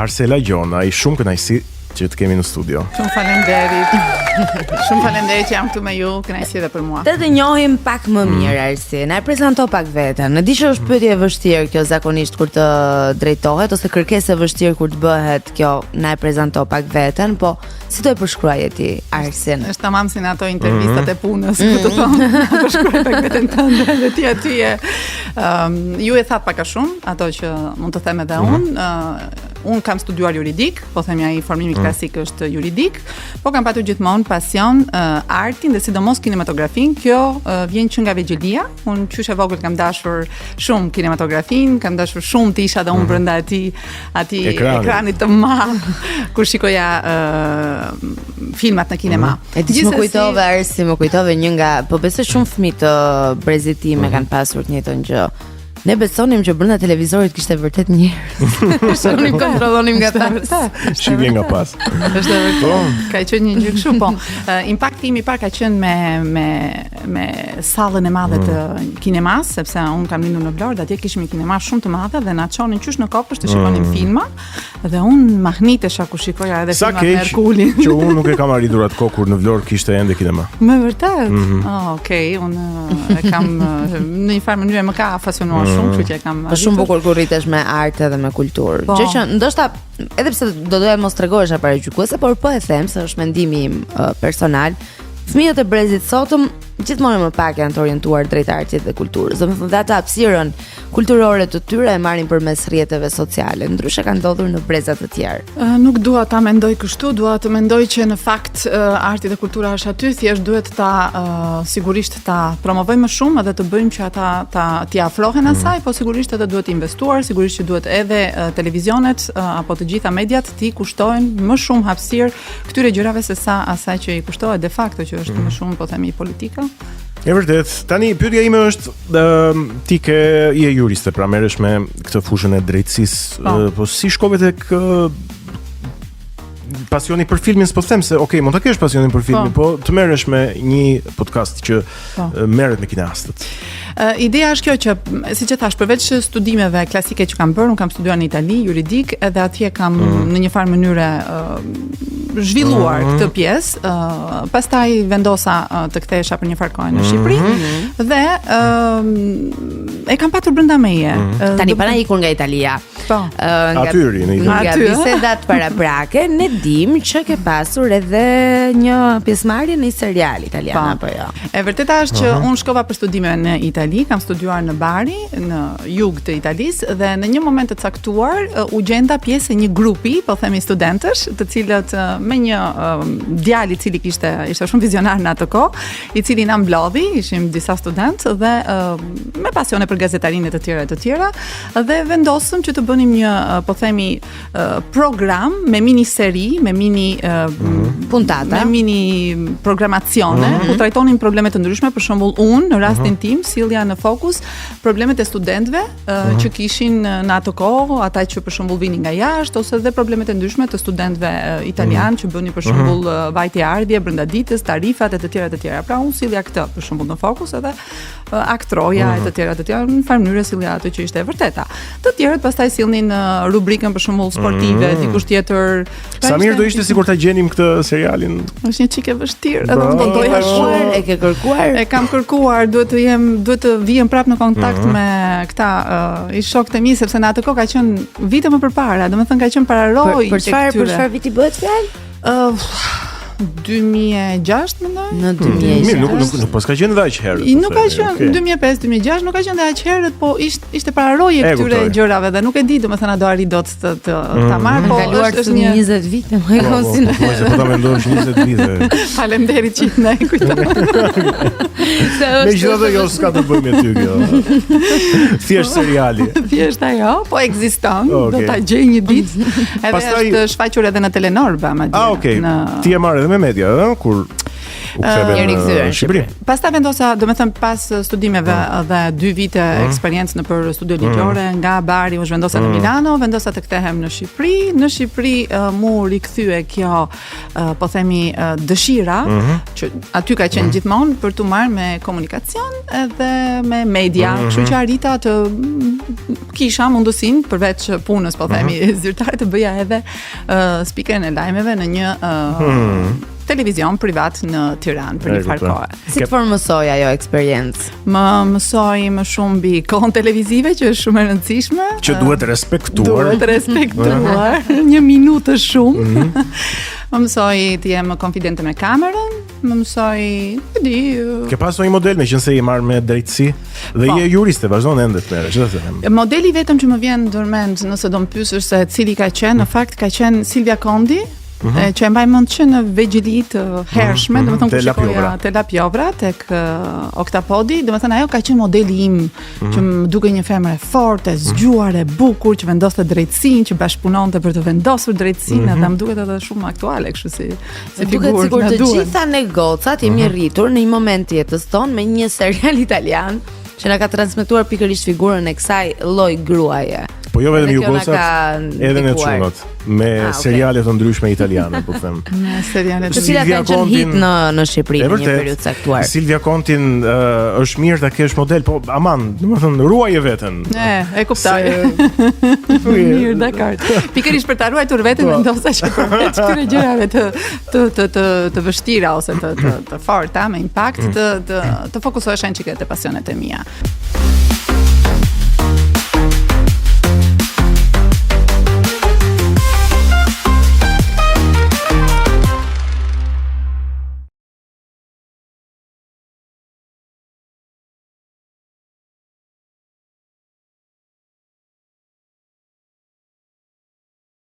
Arsela Gjona, i shumë kënaqësi që të kemi në studio. Shumë faleminderit. Shumë faleminderit që jam këtu me ju, kënaqësi edhe për mua. Të njohim pak më mirë Arsi. Na e prezanto pak veten. Në di që është pyetje e vështirë kjo zakonisht kur të drejtohet ose kërkesë e vështirë kur të bëhet kjo. Na e prezanto pak veten, po si do e përshkruaje ti Arsin? Është tamam si në ato intervistat e punës, ku të thonë, përshkruaj pak veten tënde dhe ti aty je. Ju e thatë pak a shumë, ato që mund të them edhe unë. Unë kam studiuar juridik, po themi ai formimi klasik është juridik, po kam patur gjithmonë pasion artin dhe sidomos kinematografin. Kjo vjen që nga vegjelia. Unë qysh e vogël kam dashur shumë kinematografin, kam dashur shumë të isha dhe unë brenda atij ekranit të madh kur shikoja filmat në kinema. E di më kujtove Arsi, më kujtove një nga, po besoj shumë fëmijë të brezit tim e kanë pasur të njëjtën gjë. Ne besonim që brenda televizorit kishte vërtet njerëz. Sonim kontrollonim nga pas. Shihje nga pas. Është vërtet. Ka qenë një gjë kështu, po. Impakti im i parë ka qenë me sallën e madhe të kinemas, sepse un kam lindur në Vlorë, atje kishim një kinema shumë të madhe dhe na çonin qysh në kopësht të shikonim filma, dhe un mahnitesha kur shikoja edhe filmat me Herkulin. Që un nuk e kam arritur atë kohë kur në Vlorë kishte ende kinema. Me vërtet. Okej, un e kam në një farë mënyrë më ka afasionuar shumë, kështu që e kam. Është shumë bukur kur rritesh me art edhe me kulturë. Gjë që ndoshta edhe pse do doja mos tregohesh para gjykuese, por po e them se është mendimi im personal. Fëmijët e brezit sotëm gjithmonë më pak janë të orientuar drejt artit dhe kulturës. Domethënë ata hapësirën kulturore të tyre e marrin përmes rrjeteve sociale. Ndryshe ka ndodhur në breza të tjerë. Nuk dua ta mendoj kështu, dua të mendoj që në fakt arti dhe kultura është aty, thjesht duhet ta sigurisht ta promovojmë më shumë edhe të bëjmë që ata t'i afrohen asaj, po sigurisht edhe duhet investuar, sigurisht që duhet edhe televizionet apo të gjitha mediat t'i kushtojnë më shumë hapësirë këtyre gjërave se sa asaj që i kushtohet de facto, që është më shumë po themi politika. E vërtet, tani pyetja ime është, ti je juriste, pra merresh me këtë fushën e drejtësisë, po si shkove tek pasioni për filmin, s'po them se mund ta kesh pasionin për filmin, po të merresh me një podcast që merret me kinastët. Ideja është kjo që, siç e thash, përveç studimeve klasike që kam bërë, unë kam studiuar në Itali juridik, edhe atje kam në një farë mënyrë zhvilluar këtë pjesë. Pastaj vendosa të kthehesha për një farë kohë në Shqipëri dhe e kam patur brenda meje. Tani para ikur nga Italia. Atyri në Itali. Nga bisedat paraprake, ne dim që ke pasur edhe një pjesëmarrje në një serial italian apo jo. E vërteta është që unë shkova për studime në Itali, kam studiuar në Bari, në jug të Italisë, dhe në një moment të caktuar u gjenda pjesë e një grupi, po themi studentësh, të cilët me një djalë i cili ishte shumë vizionar në atë kohë, i cili na mblodhi, ishim disa studentë dhe me pasione për gazetarinë të tjera, dhe vendosëm që të bënim një, po themi, program me mini seri, me mini puntata, me mini programacione, ku trajtonin probleme të ndryshme, për shembull unë në rastin tim sillja në fokus problemet e studentëve që kishin në atë kohë, ata që për shembull vinin nga jashtë, ose dhe problemet e ndryshme të studentëve italianë që bënin për shembull vajtje ardhje brenda ditës, tarifat e të tjera. Pra unë sillja këtë për shembull në fokus, edhe aktroja e të tjera në farë mënyrë sillja ato që ishte e vërteta. Të tjerët pastaj sillnin rubrikën për shembull sportive, dikush tjetër. Sa mirë do ishte sikur ta gjenim këtë serialin. Është një çike vështirë, edhe unë doja shumë. E ke kërkuar? E kam kërkuar, duhet të vijem prapë në kontakt me këta i shokët e mi, sepse në atë kohë ka qenë vite më përpara, domethënë ka qenë paraloj. Për çfarë viti bëhet fjalë? 2006 mendoj. Në 2006. Nuk pas ka qenë dhe aq herët. Nuk ka qenë 2005, 2006, nuk ka qenë dhe aq herët, po ishte paraloje këtyre gjërave dhe nuk e di, domethënë do arrit dot të ta marr, po është një 20 vite, më e konsinë. Po ta mendosh 20 vite. Faleminderit që na e kujtove. Megjithatë jo s'ka të bëjë me ty kjo. Thjesht seriali. Thjesht ajo, po ekziston, do ta gjej një ditë. Edhe është shfaqur edhe në Telenor, madje. Ti e marr edhe me media, kur u ktheve në Shqipëri. Pastaj vendosa, domethënë pas studimeve dhe 2 vite eksperiencë në për studio ligjore nga Bari u zhvendosa në Milano, vendosa të kthehem në Shqipëri. Në Shqipëri mu rikthye kjo po themi dëshira që aty ka qenë gjithmonë për tu marrë me komunikacion edhe me media, kështu që arrita të kisha mundësinë përveç punës po themi zyrtare të bëja edhe speakerin e lajmeve në një televizion privat në Tiranë për një farë kohe. Si të formësoj ajo eksperiencë? Më mësoj më shumë mbi kohën televizive që është shumë e rëndësishme. Që duhet respektuar. Duhet respektuar. Një minutë shumë. Më mësoj të jem konfidente me kamerën, më mësoj, Ke pasur një model me qenë se je marrë me drejtësi dhe je juriste, vazhdon ende të merresh, çfarë them? Modeli vetëm që më vjen ndërmend nëse do më pyesësh se cili ka qenë, në fakt ka qenë Silvia Kondi, që e mbaj mend që në vegjëli të hershme, domethënë kur shikoja te Lapjovra tek Oktapodi, domethënë ajo ka qenë modeli im që më duke një femër e fortë, e zgjuar, e bukur, që vendoste drejtësinë, që bashkëpunonte për të vendosur drejtësinë, dhe më duket edhe shumë aktuale, kështu si figurë. Duket sikur të gjitha ne gocat jemi rritur në një moment të jetës tonë me një serial italian që na ka transmetuar pikërisht figurën e kësaj lloj gruaje. Po jo vetëm ju gocat, edhe në çunat, me seriale të ndryshme italiane, po them. Me seriale të cilat kanë qenë hit në Shqipëri në një periudhë caktuar. Silvia Kontin është mirë ta kesh model, po aman, domethënë ruaje veten. E kuptoj. Mirë, dakor. Pikërisht për ta ruajtur veten vendosa që përveç këtyre gjërave të vështira ose të forta me impakt të fokusohesha në çike te pasionet e mia.